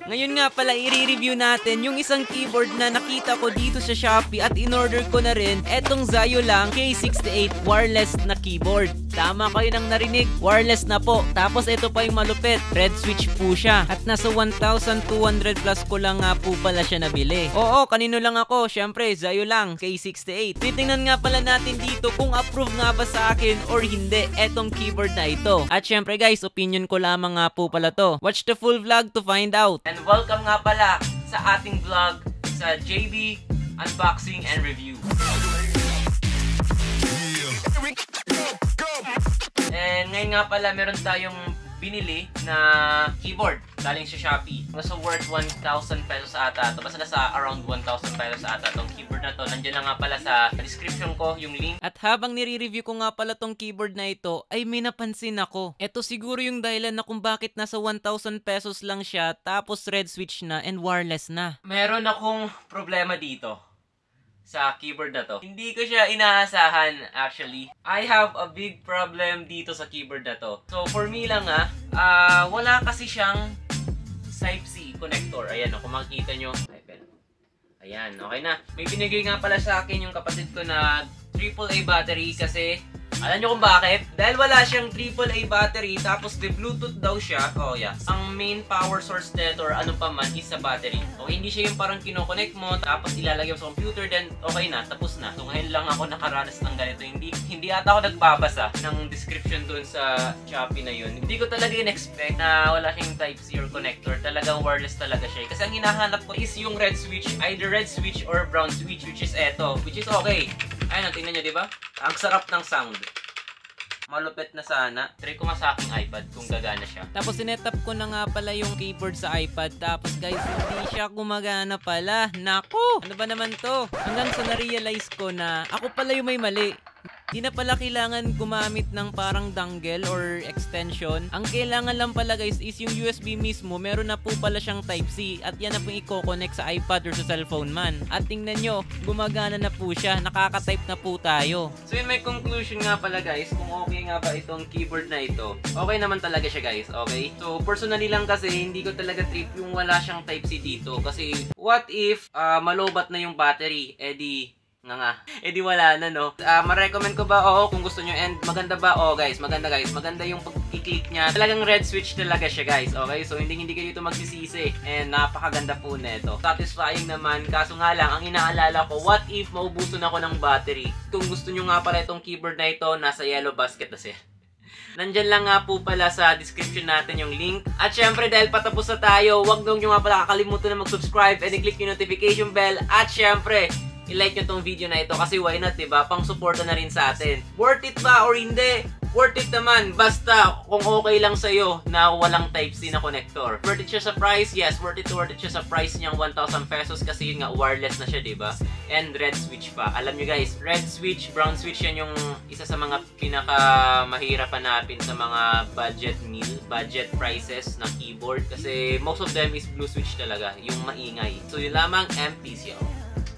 Ngayon nga pala i-review natin yung isang keyboard na nakita ko dito sa Shopee at in-order ko na rin etong Xiaolang K68 wireless na keyboard. Tama kayo nang narinig, wireless na po. Tapos ito pa yung malupit, red switch po siya. At nasa 1,200 plus ko lang nga po pala siya nabili. Oo, kanino lang ako, syempre Xiaolang K68. Titingnan nga pala natin dito kung approve nga ba sa akin or hindi etong keyboard na ito. At syempre guys, opinion ko lamang nga po pala to. Watch the full vlog to find out. And welcome nga pala sa ating vlog sa JB Unboxing and Review. And ngayon nga pala meron tayong binili na keyboard galing sa Shopee. Nasa worth 1,000 pesos ata ito. Basta nasa around 1,000 pesos ata itong keyboard na to. Nandiyan na nga pala sa description ko yung link. At habang nire-review ko nga pala tong keyboard na ito, ay may napansin ako. Ito siguro yung dahilan na kung bakit nasa 1,000 pesos lang siya, tapos red switch na and wireless na. Meron akong problema dito sa keyboard na to. Hindi ko siya inaasahan actually. I have a big problem dito sa keyboard na to. So for me lang wala kasi siyang Type-C connector. Ayan, kung makikita nyo. Ayan, okay na. May binigay nga pala sa akin yung kapatid ko na AAA battery kasi alam nyo kung bakit? Dahil wala siyang AAA battery tapos de Bluetooth daw siya. Oh yeah. Ang main power source nito or ano pa man is sa battery. Okay, hindi siya yung parang kino-connect mo tapos ilalagay mo sa computer then okay na, tapos na. So ngayon lang ako nakaranas ng ganito. Hindi ata ako nagbabasa ng description dun sa Shopee na yun. Hindi ko talaga in-expect na wala siyang Type-C or connector. Talagang wireless talaga siya. Kasi ang hinahanap ko is yung red switch, either red switch or brown switch, which is eto. Which is okay. Ayun, tingnan nyo, di ba? Ang sarap ng sound. Malupit na sana. Try ko nga sa aking iPad kung gagana siya. Tapos sinetap ko na nga pala yung keyboard sa iPad. Tapos guys, hindi siya gumagana pala. Naku! Ano ba naman to? Hanggang sa na-realize ko na ako pala yung may mali. Di na pala kailangan gumamit ng parang dongle or extension. Ang kailangan lang pala guys is yung USB mismo. Meron na po pala siyang Type-C. At yan na po i-connect sa iPad or sa cellphone man. At tingnan nyo, gumagana na po siya. Nakaka-type na po tayo. So yun, may conclusion nga pala guys. Kung okay nga ba itong keyboard na ito. Okay naman talaga siya guys. Okay? So personally lang kasi hindi ko talaga trip yung wala siyang Type-C dito. Kasi what if malobat na yung battery? Di wala na, no? Ma-recommend ko ba? Oo, kung gusto nyo. And maganda ba? Oo, guys. Maganda, guys. Maganda yung pag-click niya. Talagang red switch talaga siya, guys. Okay? So, hindi kayo dito magsisisi. And napakaganda po nito. Satisfying naman. Kaso nga lang, ang inaalala ko, what if maubusan ako ng battery? Kung gusto nyo nga pala itong keyboard na ito, nasa yellow basket na siya. Nandyan lang nga po pala sa description natin yung link. At syempre, dahil patapos na tayo, huwag nyo nga pala kakalimutan na mag-subscribe and i-click yung notification bell. At syempre, i-like nyo tong video na ito kasi why not, diba? Pang-suporta na rin sa atin. Worth it ba or hindi? Worth it naman. Basta kung okay lang sa'yo na walang Type-C na connector. Worth it siya sa price? Yes, worth it siya sa price niyang 1,000 pesos kasi yun nga, wireless na siya, diba? And red switch pa. Alam nyo guys, red switch, brown switch, yan yung isa sa mga pinaka-mahirap hanapin sa mga budget prices ng keyboard. Kasi most of them is blue switch talaga, yung maingay. So yun lamang, and peace y'all.